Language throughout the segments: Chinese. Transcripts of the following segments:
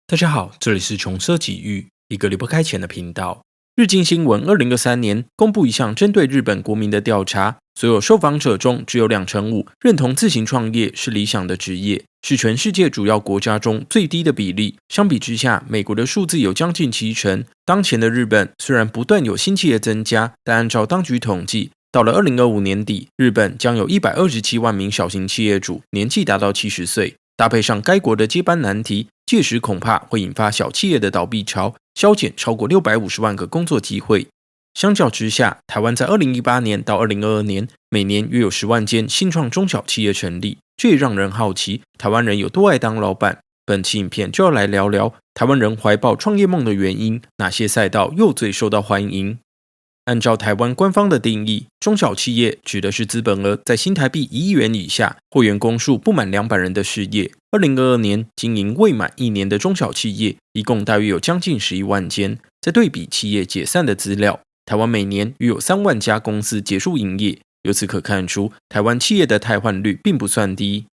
大家好，这里是穷奢极欲，一个离不开钱的频道。日经新闻2023年公布一项针对日本国民的调查，所有受访者中只有2%认同自行创业是理想的职业，是全世界主要国家中最低的比例。相比之下，美国的数字有将近70%。当前的日本虽然不断有新企业增加，但按照当局统计，到了2025年底，日本将有127万名小型企业主，年纪达到70岁。搭配上该国的接班难题，届时恐怕会引发小企业的倒闭潮，削减超过650万个工作机会。相较之下，台湾在2018年到2022年，每年约有10万间新创中小企业成立，这也让人好奇，台湾人有多爱当老板。本期影片就要来聊聊台湾人怀抱创业梦的原因，哪些赛道又最受到欢迎。按照台湾官方的定义，中小企业指的是资本额在新台币1亿元以下，或员工数不满200人的事业。2022年经营未满1年的中小企业，一共大约有将近11万间。在对比企业解散的资料，台湾每年约有3万家公司结束营业，由此可看出，台湾企业的汰换率并不算低。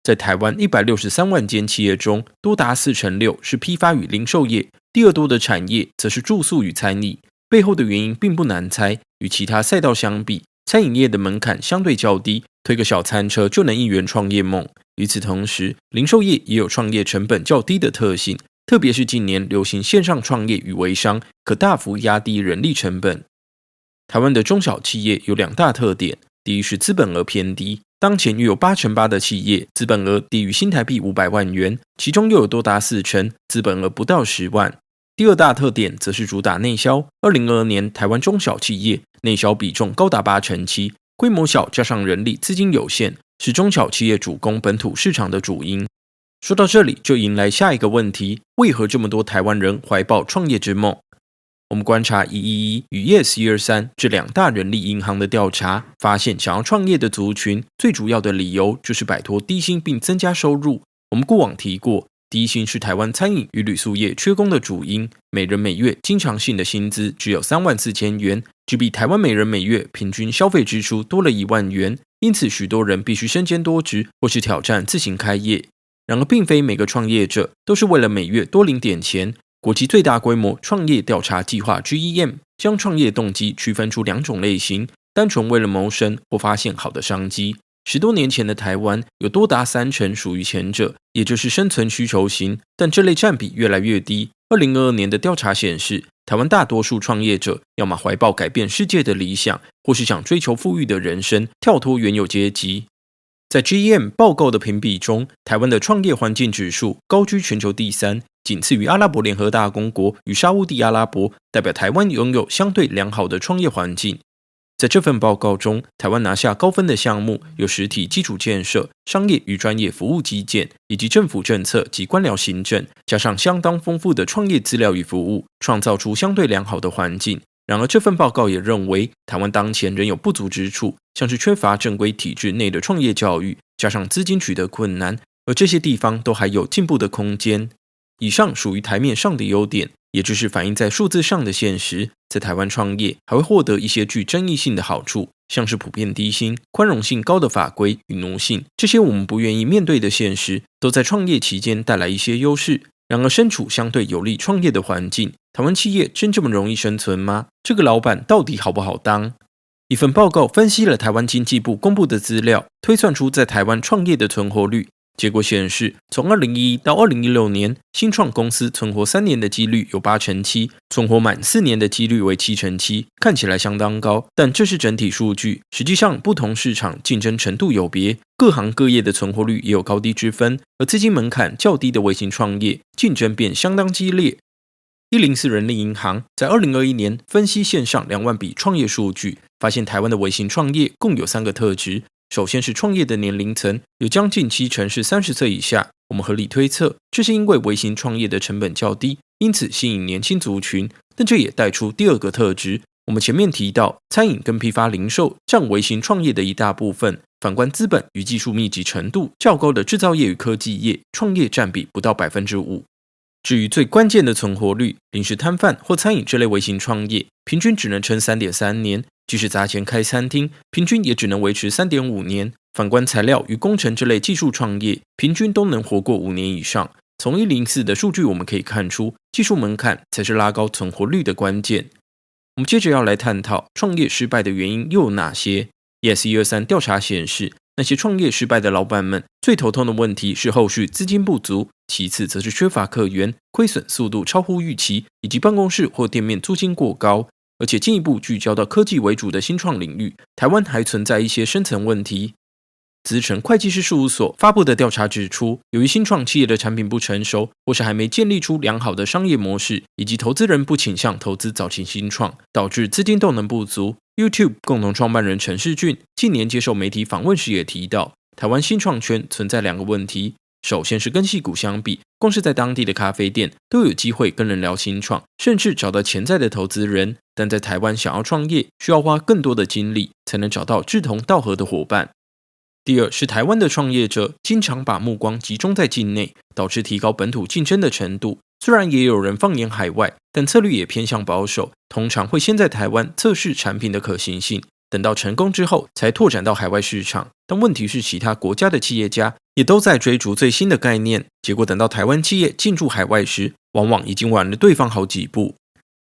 在台湾163万间企业中，多达46%是批发与零售业，第二多的产业则是住宿与餐饮。背后的原因并不难猜，与其他赛道相比，餐饮业的门槛相对较低，推个小餐车就能一圆创业梦。与此同时，零售业也有创业成本较低的特性，特别是近年流行线上创业与微商，可大幅压低人力成本。台湾的中小企业有2大特点，第一是资本额偏低，当前约有8%的企业资本额低于新台币500万元，其中又有多达40%资本额不到10万。第二大特点则是主打内销，2022年台湾中小企业内销比重高达87%，规模小加上人力资金有限，是中小企业主攻本土市场的主因。说到这里，就迎来下一个问题：为何这么多台湾人怀抱创业之梦？我们观察111与 Yes123 这2大人力银行的调查，发现想要创业的族群，最主要的理由就是摆脱低薪并增加收入。我们过往提过，低薪是台湾餐饮与旅宿业缺工的主因，每人每月经常性的薪资只有34000元，只比台湾每人每月平均消费支出多了1万元，因此许多人必须身兼多职或是挑战自行开业。然而并非每个创业者都是为了每月多领点钱，国际最大规模创业调查计划 GEM 将创业动机区分出2种类型，单纯为了谋生或发现好的商机。10多年前的台湾有多达30%属于前者，也就是生存需求型，但这类占比越来越低。2022年的调查显示，台湾大多数创业者要么怀抱改变世界的理想，或是想追求富裕的人生，跳脱原有阶级。在 GEM 报告的评比中，台湾的创业环境指数高居全球第3，仅次于阿拉伯联合大公国与沙烏地阿拉伯，代表台湾拥有相对良好的创业环境。在这份报告中，台湾拿下高分的项目有实体基础建设、商业与专业服务基建，以及政府政策及官僚行政，加上相当丰富的创业资料与服务，创造出相对良好的环境。然而这份报告也认为，台湾当前仍有不足之处，像是缺乏正规体制内的创业教育，加上资金取得困难，而这些地方都还有进步的空间。以上属于台面上的优点，也就是反映在数字上的现实。在台湾创业还会获得一些具争议性的好处，像是普遍低薪、宽容性高的法规与奴性，这些我们不愿意面对的现实，都在创业期间带来一些优势。然而身处相对有利创业的环境，台湾企业真这么容易生存吗？这个老板到底好不好当？一份报告分析了台湾经济部公布的资料，推算出在台湾创业的存活率。结果显示，从2011到2016年，新创公司存活3年的几率有87%，存活满4年的几率为7%，看起来相当高，但这是整体数据，实际上不同市场竞争程度有别，各行各业的存活率也有高低之分，而资金门槛较低的微型创业，竞争便相当激烈。104人力银行在2021年分析线上2万笔创业数据，发现台湾的微型创业共有3个特质。首先是创业的年龄层，有将近70%是30岁以下，我们合理推测，这是因为微型创业的成本较低，因此吸引年轻族群。但这也带出第2个特质，我们前面提到，餐饮跟批发零售占微型创业的一大部分，反观资本与技术密集程度较高的制造业与科技业，创业占比不到 5%。至于最关键的存活率，零食摊贩或餐饮这类微型创业，平均只能撑 3.3 年，即使砸钱开餐厅，平均也只能维持 3.5 年。反观材料与工程这类技术创业，平均都能活过5年以上。从104的数据我们可以看出，技术门槛才是拉高存活率的关键。我们接着要来探讨创业失败的原因又有哪些。ES123 调查显示，那些创业失败的老板们最头痛的问题是后续资金不足，其次则是缺乏客源、亏损速度超乎预期，以及办公室或店面租金过高。而且进一步聚焦到科技为主的新创领域，台湾还存在一些深层问题。资诚会计师事务所发布的调查指出，由于新创企业的产品不成熟，或是还没建立出良好的商业模式，以及投资人不倾向投资早期新创，导致资金动能不足。YouTube 共同创办人陈士峻近年接受媒体访问时也提到，台湾新创圈存在2个问题。首先是跟矽谷相比，光是在当地的咖啡店都有机会跟人聊新创，甚至找到潜在的投资人，但在台湾想要创业，需要花更多的精力才能找到志同道合的伙伴。第二是台湾的创业者经常把目光集中在境内，导致提高本土竞争的程度。虽然也有人放眼海外，但策略也偏向保守，通常会先在台湾测试产品的可行性，等到成功之后才拓展到海外市场。但问题是，其他国家的企业家也都在追逐最新的概念，结果等到台湾企业进驻海外时，往往已经晚了对方好几步。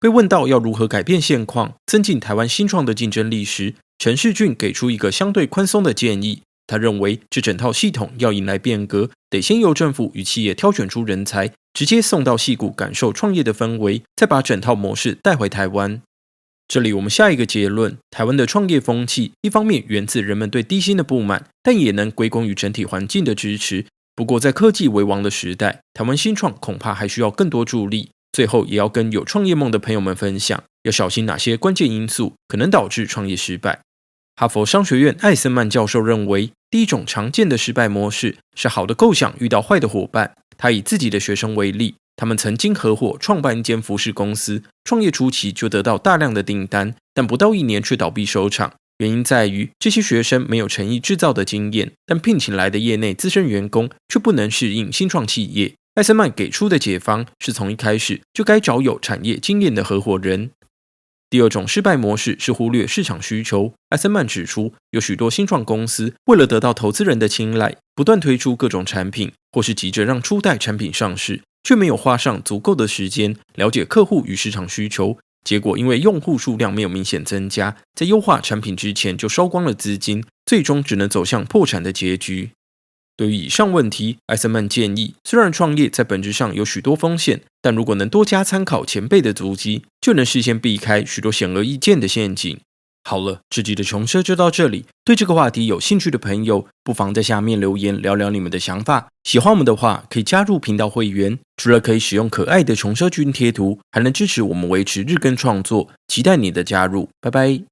被问到要如何改变现况，增进台湾新创的竞争力时，陈士峻给出一个相对宽松的建议。他认为这整套系统要迎来变革，得先由政府与企业挑选出人才，直接送到矽谷感受创业的氛围，再把整套模式带回台湾。这里我们下一个结论，台湾的创业风气一方面源自人们对低薪的不满，但也能归功于整体环境的支持。不过在科技为王的时代，台湾新创恐怕还需要更多助力。最后也要跟有创业梦的朋友们分享，要小心哪些关键因素可能导致创业失败。哈佛商学院艾森曼教授认为，第一种常见的失败模式是好的构想遇到坏的伙伴。他以自己的学生为例，他们曾经合伙创办一间服饰公司，创业初期就得到大量的订单，但不到1年却倒闭收场。原因在于这些学生没有诚意制造的经验，但聘请来的业内资深员工却不能适应新创企业。艾森曼给出的解方是从一开始就该找有产业经验的合伙人。第二种失败模式是忽略市场需求。艾森曼指出，有许多新创公司为了得到投资人的青睐，不断推出各种产品，或是急着让初代产品上市，却没有花上足够的时间了解客户与市场需求。结果因为用户数量没有明显增加，在优化产品之前就烧光了资金，最终只能走向破产的结局。对于以上问题，艾森曼建议，虽然创业在本质上有许多风险，但如果能多加参考前辈的足迹，就能事先避开许多显而易见的陷阱。好了，这集的穷奢就到这里。对这个话题有兴趣的朋友，不妨在下面留言聊聊你们的想法。喜欢我们的话，可以加入频道会员，除了可以使用可爱的穷奢君贴图，还能支持我们维持日更创作。期待你的加入，拜拜。